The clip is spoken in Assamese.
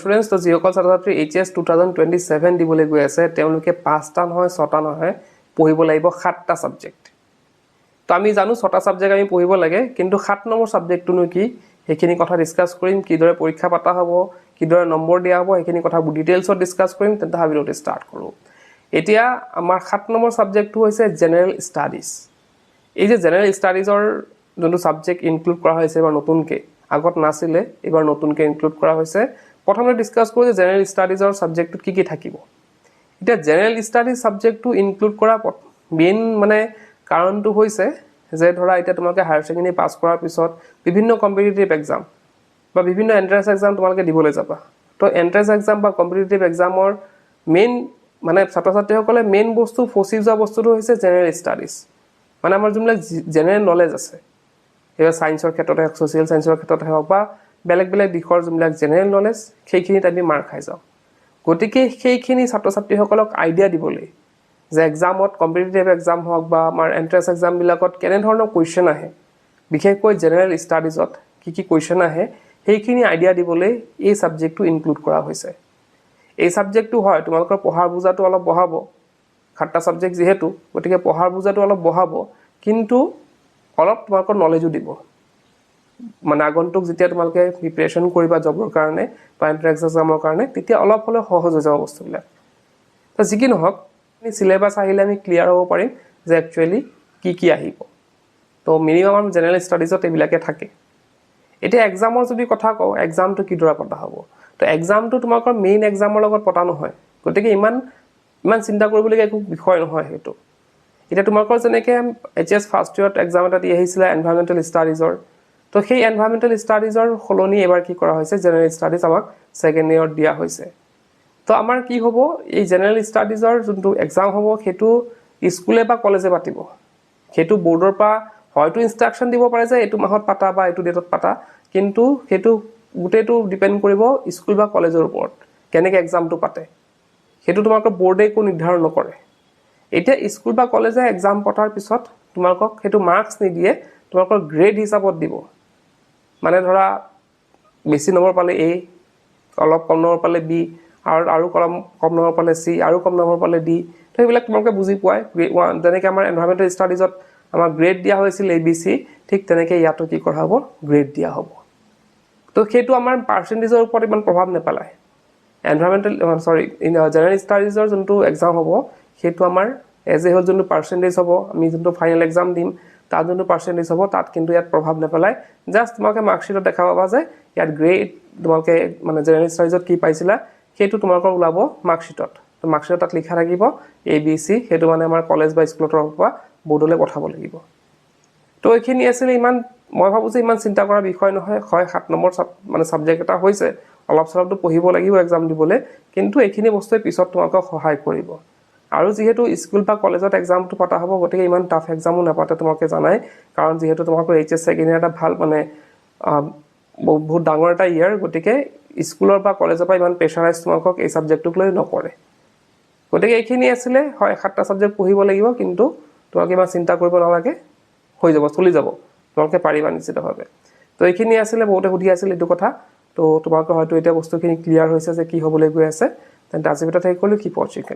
স্টুডেন্টস তো যিসকল ছাত্ৰ ছাত্ৰী HS 2027 দিবলৈ গৈ আছে তেওঁলোকে 5টা নহয় 6টা নহয় পঢ়িব লাগিব 7টা সাবজেক্ট তো আমি জানো 6টা সাবজেক্ট আমি পঢ়িব লাগে কিন্তু 7 নম্বৰ সাবজেক্টটো কি সেইখিনি কথা ডিসকাস কৰিম কিদৰে পৰীক্ষা পাতা হ'ব কিদৰে নম্বৰ দিয়া হ'ব সেইখিনি কথা ডিটেইলছত ডিসকাস কৰিম তেন্তে হাবিলতে ষ্টাৰ্ট কৰো এতিয়া আমাৰ 7 নম্বৰ সাবজেক্টটো হৈছে জেনাৰেল ষ্টাডিজ এই যে জেনাৰেল ষ্টাডিজৰ যোনটো সাবজেক্ট ইনক্লুড কৰা হৈছে বা নতুনকে আগত নাছিলে এবাৰ নতুনকে ইনক্লুড কৰা হৈছে প্ৰথমে ডিসকাস কৰো যে জেনাৰেল ষ্টাডিজৰ সাবজেক্টটো কি থাকিব এটা জেনাৰেল ষ্টাডিজ সাবজেক্টটো ইনক্লুড কৰা মেইন মানে কাৰণটো হৈছে যে ধৰা এটা তোমালোকে হায়াৰ সেকেন্ডাৰী পাস কৰাৰ পিছত বিভিন্ন কম্পিটিটিভ এক্সাম বা বিভিন্ন এন্ট্ৰেন্স এক্সাম তোমালোকে দিবলৈ যাবা তো এন্ট্ৰেন্স এক্সাম বা কম্পিটিটিভ এক্সামৰ মেইন মানে ছাত্ৰ ছাত্ৰীসকলে মেইন বস্তু ফচি যোৱা বস্তুটো হৈছে জেনাৰেল ষ্টাডিজ মানে আমাৰ যোনবিলাক জেনাৰেল নলেজ আছে এয়া সায়েন্সৰ ক্ষেত্ৰতে হওক সোশ্যাল সায়েন্সৰ ক্ষেত্ৰতে হওক বা বেলেগ বেলেগ দিশৰ যোনবিলাক জেনাৰেল নলেজ সেইখিনিত আমি মাৰ খাই যাওঁ গতিকে সেইখিনি ছাত্ৰ ছাত্ৰীসকলক আইডিয়া দিবলৈ যে এক্সামত কম্পিটিটিভ এক্সাম হওক বা আমাৰ এন্ট্ৰেন্স এক্সাম বিলাকত কেনে ধৰণৰ কোৱেশ্চন আহে বিশেষকৈ জেনাৰেল ষ্টাডিজত কি কোৱেশ্চন আহে সেইখিনি আইডিয়া দিবলৈ এই সাবজেক্টটো ইনক্লুড কৰা হৈছে এই সাবজেক্টটো হয় তোমালোকৰ পঢ়াৰ বুজাটো অলপ বঢ়াব 7টা সাবজেক্ট যেহেতু গতিকে পঢ়াৰ বুজাটো অলপ বঢ়াব কিন্তু অলপ তোমালোকৰ নলেজও দিব মানে আগন্তুক যেতিয়া তোমালোকে প্ৰিপাৰেচন কৰিবা জবৰ কাৰণে বা এন্ট্ৰেন্স এক্সামৰ কাৰণে তেতিয়া অলপ হলে সহজ হৈ যাব বস্তুবিলাক তো যিকি নহওক সিলেবাস আহিলে আমি ক্লিয়াৰ হ'ব পাৰিম যে একচুয়ালি কি আহিব তো মিনিমাম জেনাৰেল ষ্টাডিজত এইবিলাকে থাকে এতিয়া এক্সামৰ যদি কথা কও এক্সামটো কি দৰা পতা হ'ব তো এক্সামটো তোমালোকৰ মেইন এক্সামৰ লগত পতা নহয় গতিকে ইমান চিন্তা কৰিবলগীয়া একো বিষয় নহয় হেতু এটা তোমালোকৰ যেনেকে HS ফাৰ্ষ্ট ইয়াৰত এক্সাম এটা দি আহিছিল এনভায়ৰনমেন্টাল ষ্টাডিজৰ তো সেই এনভায়ৰনমেন্টাল ষ্টাডিজৰ খলনি এবাৰ কি কৰা হৈছে জেনাৰেল ষ্টাডিজ আমাক সেকেন্ড ইয়াৰত দিয়া হৈছে তো আমাৰ কি হ'ব এই জেনাৰেল ষ্টাডিজৰ যোনটো এক্সাম হ'ব হেতু স্কুলে বা কলেজে পাতিব হেতু বোৰ্ডৰ পৰা হয়তো ইনষ্ট্ৰাকচন দিব পাৰে যে এটো মাহত পাতা বা এটো ডেটত পাতা কিন্তু হেতু গুটেটো ডিপেন্ড কৰিব স্কুল বা কলেজৰ ওপৰত কেনেকৈ এক্সামটো পাতে হেতু তোমালোকৰ বোৰ্ডে কো নিৰ্ধাৰণ নকৰে এতিয়া স্কুল বা কলেজে এক্সাম পতাৰ পিছত তোমালোকক হেতু মাৰ্কস নিদিয়ে তোমালোকৰ গ্ৰেড হিচাপত দিব মানে ধৰা বেছি নম্বৰ পালে A অলপ কম নম্বৰ পালে B আৰু কম নম্বৰ পালে C আৰু কম নম্বৰ পালে D তো এইবিলাক তোমালোকে বুজি পোৱাই যেনেকৈ আমাৰ এনভায়ৰনমেন্টাল ষ্টাডিজত আমাৰ গ্ৰেড দিয়া হৈছিল ABC ঠিক তেনেকৈ ইয়াতো কি কৰা হ'ব গ্ৰেড দিয়া হ'ব তো হেতু আমাৰ পাৰ্চেন্টেজৰ ওপৰত ইমান প্ৰভাৱ নেপেলায় এনভায়ৰনমেন্টাল জেনাৰেল ষ্টাডিজৰ যোনটো এক্সাম হ'ব হেতু আমাৰ এজ এ হোল যোনটো পাৰ্চেন্টেজ হ'ব আমি যোনটো ফাইনাল এক্সাম দিম তাত যোনটো পাৰ্চেন্টেজ হ'ব তাত কিন্তু ইয়াত প্ৰভাৱ নেপেলায় জাস্ট তোমাকে মাৰ্কশিটত দেখা পাবা যে ইয়াত গ্ৰেড তোমাকে মানে জেনাৰেল ষ্টাডিজত কি পাইছিলা হেতু তোমাকৰ ওলাব মাৰ্কশিটত তো মাৰ্কশিটত তাত লিখা থাকিব ABC হেতু মানে আমাৰ কলেজ বা স্কুলৰ তৰফৰ পৰা বোৰ্ডলৈ পঠাব লাগিব তো এইখিনি আছিল ইমান মই ভাবো যে ইমান চিন্তা কৰা বিষয় নহয় 7 নম্বৰ মানে সাবজেক্ট এটা হৈছে অলপ সলপটো পঢ়িব লাগিব এক্সাম দিবলৈ কিন্তু এইখিনি বস্তুৱে পিছত তোমাক সহায় কৰিব আৰু যেহেতু স্কুল বা কলেজত এক্সামটো পতা হ'ব গতিকে ইমান টাফ এক্সামো নাপাতে তোমাকে জানাই কাৰণ যেহেতু তোমাকৰ HS সেকেন্ড ইয়াৰ এটা ভাল মানে বহুত ডাঙৰ এটা ইয়াৰ গতিকে স্কুলৰ বা কলেজৰ পৰা ইমান প্ৰেছাৰাইজ তোমাকক এই সাবজেক্টটোক লৈ নকৰে গতিকে এইখিনি আছিল হয় 7টা সাবজেক্ট পঢ়িব লাগিব কিন্তু তোমাকে ইমান চিন্তা কৰিব নালাগে হৈ যাব চলি যাব তোমাকে পাৰিবা নিশ্চিতভাৱে তো এইখিনি আছিল বহুতে সুধি আছিল এটো কথা তো তোমাক হয়তো এটা বস্তুখিনি ক্লিয়াৰ হৈছে যে কি হ'বলৈ গৈ আছে তেন্তে আজি ভিডিঅ'ত হেই কৰিলো কি পঢ়িছিলা